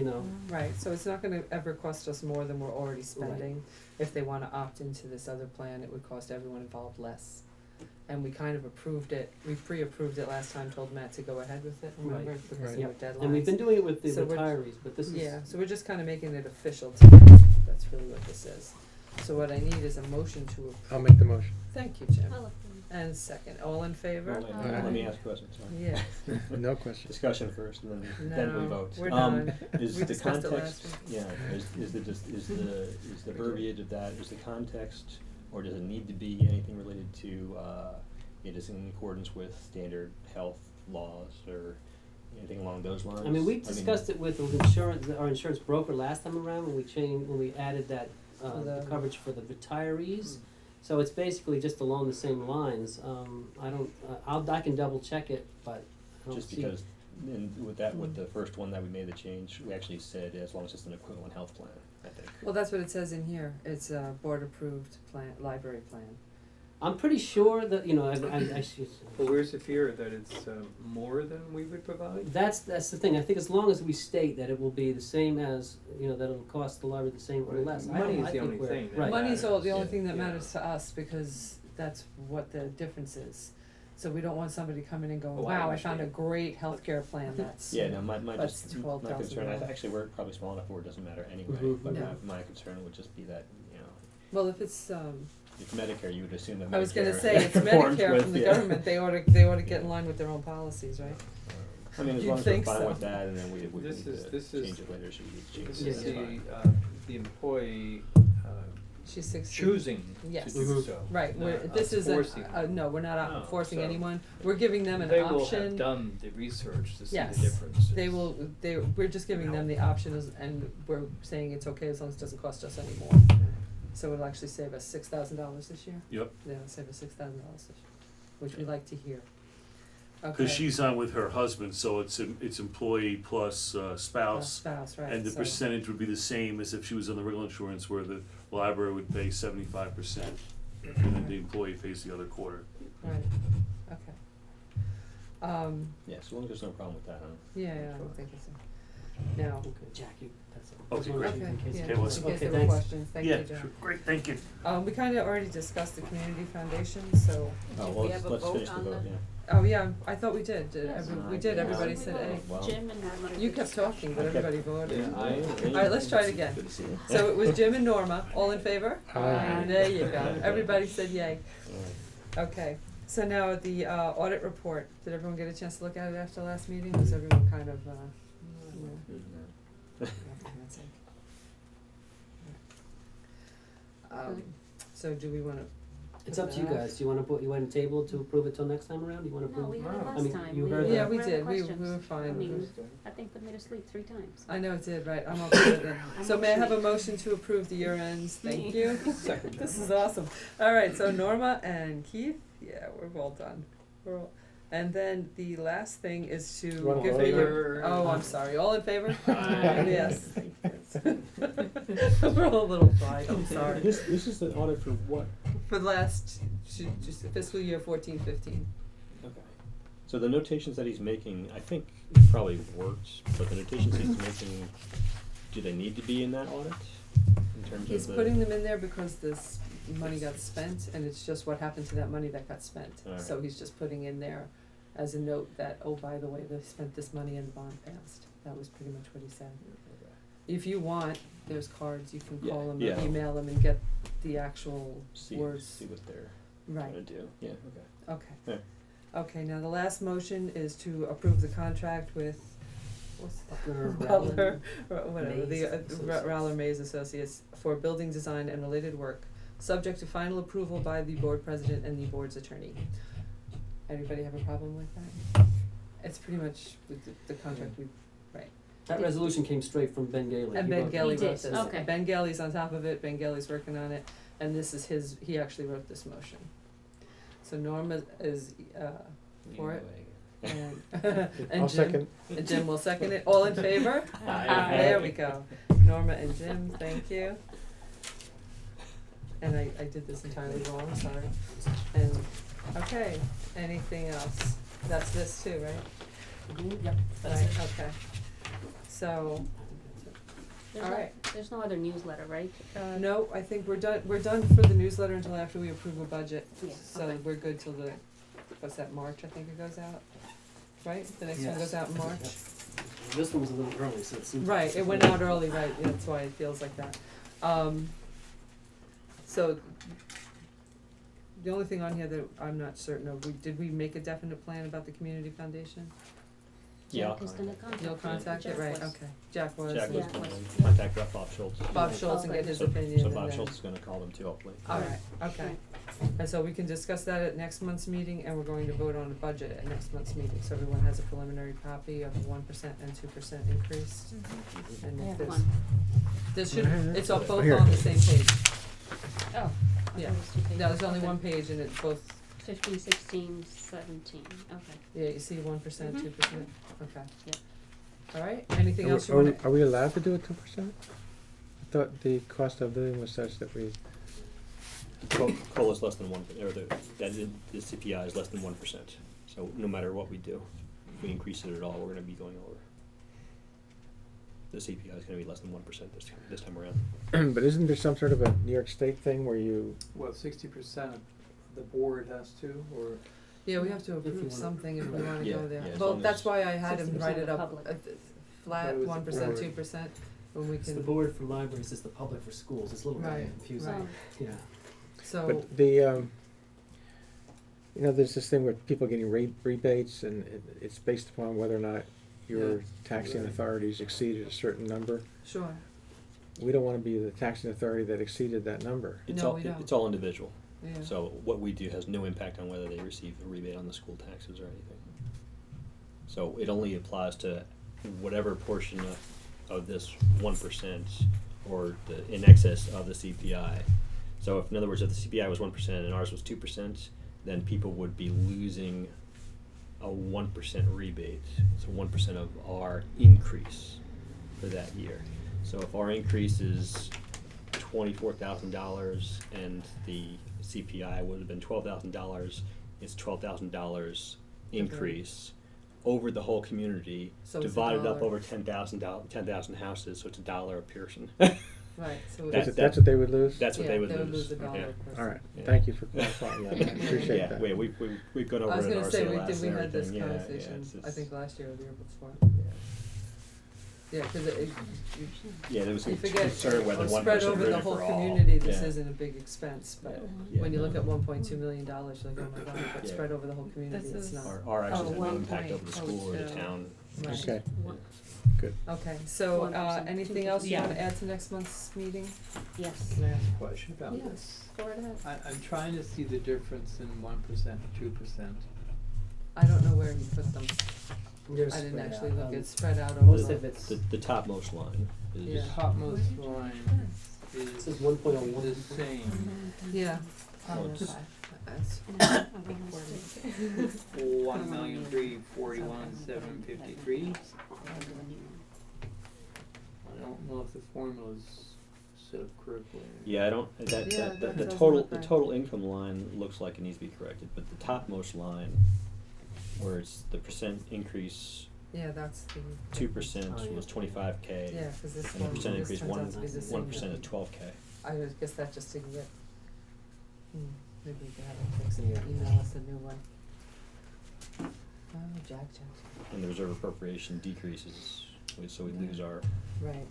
Right, so it's not gonna ever cost us more than we're already spending. If they wanna opt into this other plan, it would cost everyone involved less. And we kind of approved it, we pre-approved it last time, told Matt to go ahead with it, remember, Right. because Right. there were deadlines. and we've been doing it with the So we're- retirees, but this is. Yeah, so we're just kinda making it official tonight, that's really what this is. So what I need is a motion to, I'll make the motion. thank you, Jim, I'll look and second, all in favor? Well, Aye. let me ask a question, sorry. Yeah, No question. Discussion first, and then we no, vote. we're done, Is we the discussed it context, last week. yeah, is the verbiage of that, is the context, or does it need to be anything related to, it is in accordance with standard health laws, or anything along those lines? I mean, we discussed it with our insurance broker last time around, when we added that, the The- coverage for the retirees. So it's basically just along the same lines, I can double check it, but I don't Just see. because, and with that, with the first one that we made the change, we actually said as long as it's an equivalent health plan, I think. Well, that's what it says in here, it's a board-approved plan, library plan. I'm pretty sure that, I should. But where's the fear that it's more than we would provide? That's the thing, I think as long as we state that it will be the same as, that it'll cost the library the same or Right. less, Money is I the think only we're, thing that right. Money's all, the matters, only thing that yeah. matters to us, because that's what the difference is. So we don't want somebody coming and going, Oh, I wow, I found a understand. great healthcare plan that's. Yeah, no, my That's just, my $12,000. concern, actually, we're probably small enough where it doesn't matter anyway, Mhm. but Yeah. my concern would just be that, Well, if it's, if Medicare, you would assume that Medicare. I was gonna say, it's conforms Medicare with, from the yeah. government, they ought to get in line with their own policies, right? I mean, as You'd long as we're think fine so. with that, and then we need This is- to this is- change it later, should we change This it, is that's fine. the employee She's 60. choosing Yes. to do Mhm. so. Right, not this us is forcing no, we're not No, forcing so anyone, we're giving them an They option. will have done the research to see Yes. the differences. We're just giving them the option and we're saying it's okay as long as it doesn't cost us any more. So it'll actually save us $6,000 this year? Yep. Yeah, it'll save us $6,000 this year, which we like to hear. Okay. Because she's on with her husband, so it's employee plus spouse. Spouse, right, And the so- percentage would be the same as if she was on the regular insurance, where the library would pay 75%, and then the employee pays the other quarter. Right, okay. Yeah, so long as there's no problem with that, huh? Yeah, I don't think it's now. Okay, Jack, that's it. Okay, Just wanted great. to- Okay, in case yeah, you- Okay, in well, case Okay, there were thanks. questions, thank you, Yeah, John. sure. Great, thank you. We kinda already discussed the community foundation, so, Oh, Did well, we have a let's vote finish the on vote, the- yeah. oh yeah, I thought we did, Yes. we did, everybody Yeah. said A. Well, Jim and Norma. You kept talking, but Okay. everybody voted. Yeah, Alright, let's try it again. So it was Jim and Norma, all in favor? Aye. There you go, everybody said yay. Okay, so now the audit report, did everyone get a chance to look at it after the last meeting? Was everyone kind of, that's it. So do we wanna It's up to you guys. Do you wanna table it to approve it till next time around? Do you wanna No, approve? we had it Wow. last I mean, time. you heard Yeah, that. we ran the did, we questions. were fine. I mean, Understood. that thing put me to sleep 3 times. I know it did, right, I'm okay with it. I'm So may I have a okay. motion to approve the year ends? Thank Me. you. Second. This is awesome. All right, so Norma and Keith, yeah, we're all done. And then the last thing is to Wanna give vote me on your, oh, I'm sorry, all in favor? Aye. Yes. We're all a little quiet, I'm sorry. This is the audit for what? For the last, just fiscal year 14-15. Okay. So the notations that he's making, I think probably works, but the notations he's making, do they need to be in that audit? In terms He's of the. putting them in there because this money got spent, and it's just what happened to that money that got spent. Alright. So he's just putting in there as a note that, oh, by the way, they spent this money and the bond passed. That was pretty much what he said. Okay. If you want, there's cards, you can Yeah, call him yeah. or email him and get the actual See words. what they're Right, trying to do. Yeah, okay. okay. Yeah. Okay, now the last motion is to approve the contract with, what's Butler, Butler, or whatever, Mays Associates. Rowler Mays Associates for building design and related work, subject to final approval by the board president and the board's attorney. Anybody have a problem with that? It's pretty much with the contract we, right. That resolution came straight from Ben Gailey. And He Ben wrote Gelly He did, wrote this. okay. Ben Gelly's on top of it, Ben Gelly's working on it, and this is his, he actually wrote this motion. So Norma is, for it, and, and I'll Jim, second. and Jim will second it, all in favor? Aye. There we go. Norma and Jim, thank you. And I did this entirely wrong, sorry. And, okay, anything else? That's this too, right? Yep, that's Right, it. okay. So, There's all no, right. there's no other newsletter, right? No, I think we're done for the newsletter until after we approve a budget. Yeah, So okay. we're good till the, what's that, March, I think it goes out? Right? The next one Yes. goes out in March? This one was a little early, so it seems. Right, it went out early, right, yeah, that's why it feels like that. So, the only thing on here that I'm not certain of, did we make a definite plan about the community foundation? Yeah, I'll Jack is gonna contact You'll me. contact it, Jack right, was. okay. Jack was. Jack was Yeah. going Yeah. to contact Bob Schultz. Bob Schultz and get Okay. his So- opinion So and Bob then- Schultz is gonna call them too, hopefully. Alright, okay. And so we can discuss that at next month's meeting, and we're going to vote on the budget at next month's meeting, so everyone has a preliminary copy of the 1% and 2% increase. And I if have this, one. this should, it's all both Here. on the same page. Oh. I Yeah. thought it was 2 pages. No, there's only Okay. one page and it's both, 15, 16, 17, okay. yeah, you see 1%, Mhm. 2%, okay. Yep. Alright, anything Are we- else you are we- wanna? Are we allowed to do it 2%? I thought the cost of living was such that we, COLA is less than 1, or the CPI is less than 1%. So no matter what we do, if we increase it at all, we're gonna be going over. The CPI is gonna be less than 1% this time around. but isn't there some sort of a New York State thing where you, Well, 60% of the board has to, or Yeah, we have to If you approve wanna- something if we wanna Yeah, go there. yeah, as Well, long that's as- why I had him 60% write it of the up, public. That flat, was the 1%, board. 2%, when we It's the can, board for libraries, it's the public for schools, it's a little Right, bit confusing. right. Yeah. so, but the, you know, there's this thing where people getting rebates and it's based upon whether or not your Yeah. taxing Right. authorities exceeded a certain number. sure, We don't wanna be the taxing authority that exceeded that number. It's No, all, we don't. it's all individual. yeah. So what we do has no impact on whether they receive a rebate on the school taxes or anything. So it only applies to whatever portion of this 1% or in excess of the CPI. So if, in other words, if the CPI was 1% and ours was 2%, then people would be losing a 1% rebate. So 1% of our increase for that year. So if our increase is $24,000 and the CPI would have been $12,000, it's $12,000 increase over the whole community, So it's divided up $1. over 10,000 houses, so it's $1 a person. Right, so That- it's, That's what they would lose? That's what yeah, they would lose. a dollar Yeah. per person. All right, Yeah. thank you for clarifying that, I appreciate Yeah, that. we've gone over I was it in gonna our say, CLS we and had this everything. Yeah, conversation, it's- I think last year or the year before. yeah. Yeah, cause Yeah, there was you a forget, concern whether or 1% spread over the really whole for all. community, this Yeah. isn't a big expense, but Yeah. when you look at $1.2 million, you're like, oh my god, but Yeah. spread over the whole community, This it's is- not. Our actions Oh, have no impact over the 1.02. school or the town. Right. Okay. One- Good. Okay, so, 1%, anything else you 2%. wanna add to next month's meeting? Yes. Can I ask a question about this? Yes, go right ahead. I'm trying to see the difference in 1% and 2%. I don't know where you put them. They're I didn't spread actually out. look, it's spread out over. Most of it's, The topmost line is. Yeah. Topmost line it is says 1.01. the same, Yeah. Oh, it's- That's, $1,341,753. I don't know if the formula's set up correctly. Yeah, I don't, Yeah, that the doesn't total, look the right. total income line looks like it needs to be corrected, but the topmost line, where it's the percent increase, yeah, that's the. 2% Oh, yeah. was 25K. Yeah, cause this And the one, percent this increase, turns out to be the same. 1% is 12K. I would guess that just didn't get, maybe we can have it fixed and Yeah. email us a new one. Oh, Jack. And the reserve appropriation decreases, so we lose our. Right.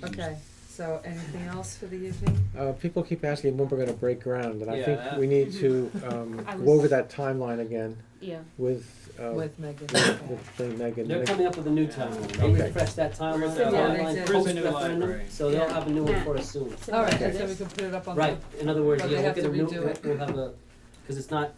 Okay, so anything else for the evening? People keep asking when we're gonna break ground, and I Yeah, think that- we need to, I go was- over that timeline again Yeah. with, With Megan. with Megan. They're coming up with a new timeline. They Okay. refresh that timeline, Where's the- Yeah, they timeline did. Where's the post new referendum, library? so they'll Yeah. have a new one Yeah. for us soon. All right, Okay. so we can put it up on Right, in other words, But yeah, they we'll have get to a new, redo it. we'll have a, cause it's not,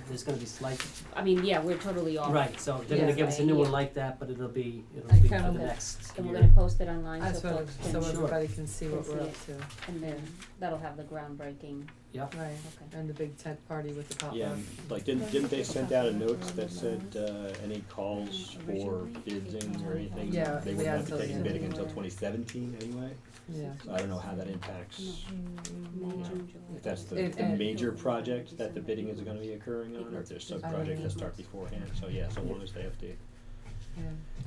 there's gonna be slight, I mean, yeah, we're totally off. right, so they're Yeah. gonna give us a new one Yeah. like that, but it'll be I for kinda the look- next And we're year. gonna post it online That's so what, folks so can, Sure. everybody can see what Can we're see up to. and then that'll have the groundbreaking. Yep. Right, Okay. and the big tent party with the potluck. Yeah, like didn't they send out a note that said, any calls for bidding or anything? Yeah, They we wouldn't had have to till take the in end. bidding until 2017 anyway, Yeah. so I don't know how that impacts. May, June, July. If that's It- the it- major project that the bidding is gonna be occurring on, or if there's I don't sub-projects know. that start beforehand, so yeah, so long as they have to. Yeah.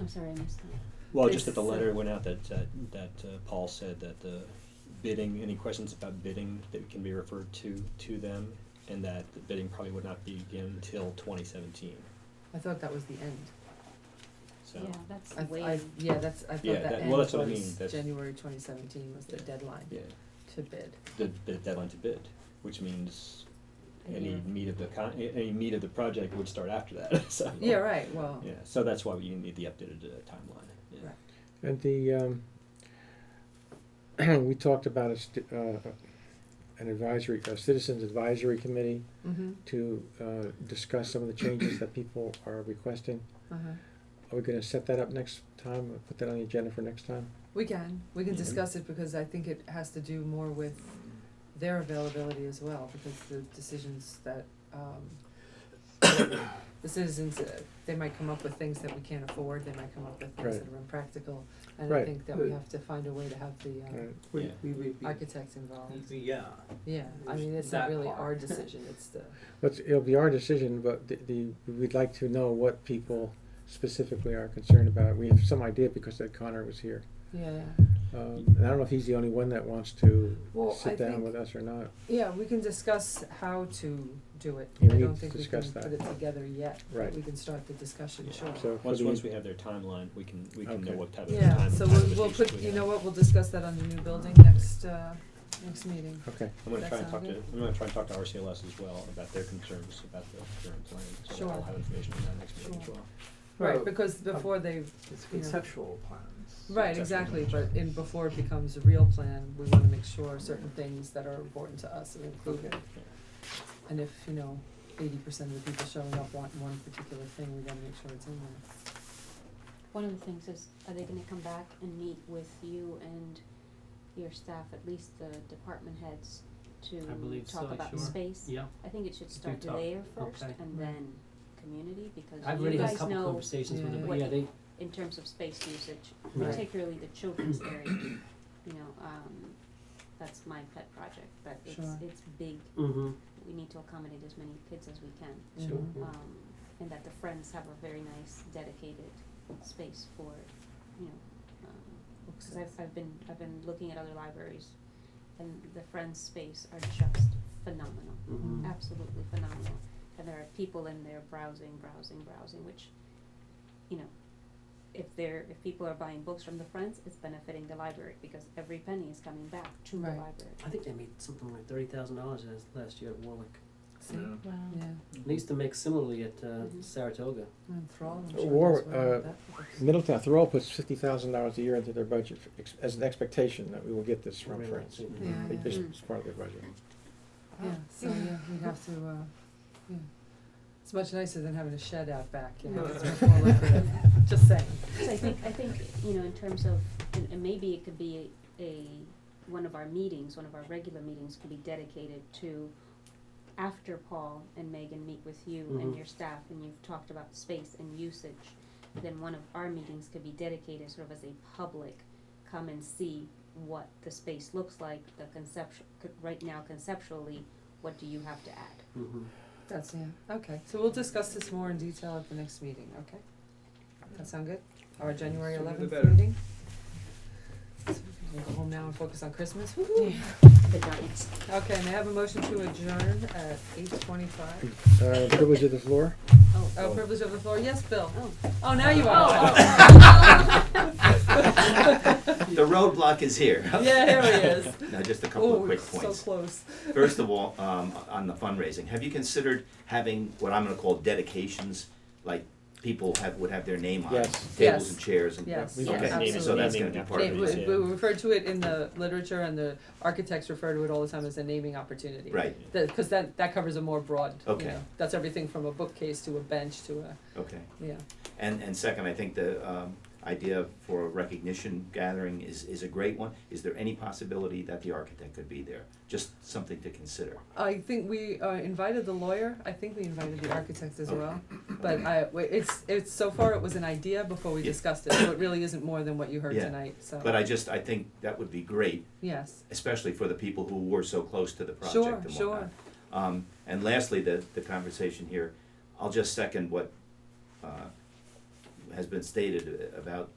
I'm sorry, I missed that. Well, They just that the said- letter went out that Paul said that the bidding, any questions about bidding that can be referred to them, and that the bidding probably would not begin until 2017, I thought that was the end. so. Yeah, that's I, way. I thought Yeah, that that- end well, that's what I was mean, that's- January 2017 was the Yeah. deadline Yeah, to bid. the deadline to bid, which means A any year. meat of the any meat of the project would start after that, so. Yeah, right, well, Yeah, so that's why you need the updated timeline, yeah. Right. And we talked about an advisory, a citizens advisory committee to discuss some of the changes that people are requesting. Are we gonna set that up next time, or put that on the agenda for next time? we can Mhm. discuss it because I think it has to do more with their availability as well, because the decisions that, the citizens, they might come up with things that we can't afford, they might come up with things Right. that are impractical, and I Right. think that we have to find a way to have the, Right. Yeah. We would be, architects involved. yeah. Yeah, I mean, it's That not really part. our decision, it's the, But it'll be our decision, but we'd like to know what people specifically are concerned about. We have some idea because that Connor was here. yeah. And I don't know if he's the only one that wants to Well, I sit down think- with us or not. Yeah, we can discuss how to do it. Yeah, we I need don't to think we discuss can that. put it together yet, but Right. we can start the discussion, Yeah. sure. So for Once the, we have their timeline, we can know Okay. what type of Yeah, time. so time we'll limitations put, we you know have. what, we'll discuss that on the new building next meeting. okay, I'm gonna That try and sound talk to, good? I'm gonna try and talk to RCLS as well about their concerns about the current plan, so Sure. I'll have information on that next meeting as Sure. well. Right, Well, because before they've, It's you know. conceptual plans. Right, Conceptual exactly, plans. but before it becomes a real plan, we wanna make sure certain things that are important to us are included. And if, 80% of the people showing up want one particular thing, we gotta make sure it's in there. One of the things is, are they gonna come back and meet with you and your staff, at least the department heads, to I believe so, talk about sure. space? Yeah, I think it should start talk. there first Okay. and then community, because I've you already had a guys couple know, conversations with them, Yeah. but yeah, they, in terms of space usage, Right. particularly the children's area, that's my pet project, but Sure. it's big, mm-hmm, we need to accommodate as many kids as we can. sure, Mhm. And that the Friends have a very nice dedicated space for, because I've been looking at other libraries, and the Friends space are just phenomenal, mm-hmm. absolutely phenomenal. And there are people in there browsing, which, if people are buying books from the Friends, it's benefiting the library, because every penny is coming back to the Right. library. I think they made something like $30,000 last year at Warwick. see. Yeah. Wow. Yeah. They used to make similarly at Mhm. Saratoga. Enthralled, I'm sure War, that's what that was. Middletown, Thoreau puts $50,000 a year into their budget as an expectation that we will get this from Really, France. Yeah, They yeah. just, Mm. it's part of their budget. Yeah, so yeah, we have to, yeah. It's much nicer than having a shed out back, you know, it's much more lucrative, just saying. So I think, you know, in terms of, and maybe it could be one of our meetings, one of our regular meetings could be dedicated to, after Paul and Megan meet with you and Mhm. your staff and you've talked about space and usage, then one of our meetings could be dedicated sort of as a public, come and see what the space looks like, the right now conceptually, what do you have to add? Mm-hmm. That's, yeah, okay, so we'll discuss this more in detail at the next meeting, okay? That sound good? Our January Sooner the 11th better. meeting? So we'll go home now and focus on Christmas, woo-hoo. The Giants. Okay, may I have a motion to adjourn at 8:25? Privilege of the floor? Oh, privilege of the floor, yes, Bill? Oh. Oh, now you are. The roadblock is here. Yeah, here he is. Now, just a couple of Ooh, quick so points. close. First of all, on the fundraising, have you considered having what I'm gonna call dedications, like people would have their name on it? Yes. Tables Yes. and chairs and. Yes, We've yeah, got naming- absolutely. So that's naming gonna be part of We, it. we refer to it in the literature, and the architects refer to it all the time as a naming opportunity. Right, Because that covers a more broad, you Okay. know, that's everything from a bookcase to a bench to a, okay. yeah. And second, I think the idea for a recognition gathering is a great one. Is there any possibility that the architect could be there? Just something to consider. I think we invited the lawyer, I think we invited the architect as Okay. well, but it's, so far it was an idea before we Yeah. discussed it, so it really isn't more than what you heard Yeah. tonight, so. But I think that would be great, Yes, especially for the people who were so close to the project sure, and whatnot. sure, And lastly, the conversation here, I'll just second what has been stated about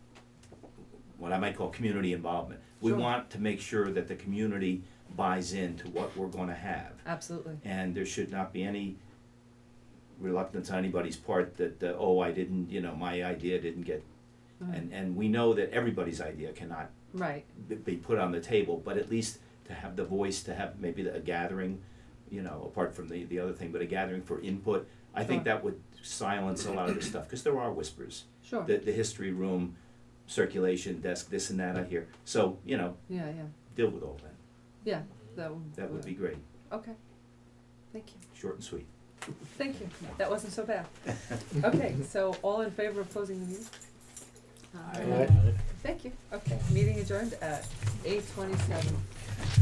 what I might call community involvement. We Sure. want to make sure that the community buys into what we're gonna have. absolutely, And there should not be any reluctance on anybody's part that, I didn't, my idea didn't get, and we know that everybody's idea cannot right, be put on the table, but at least to have the voice, to have maybe a gathering, apart from the other thing, but a gathering for input. I think Sure. that would silence a lot of the stuff, because there are whispers. sure, The history room, circulation desk, this and that I hear. So, yeah, yeah, deal with all that. yeah, That would be great. okay, thank you. Short and sweet. Thank you, that wasn't so bad. Okay, so all in favor of closing the meeting? Aye. Thank you, okay, meeting adjourned at 8:27.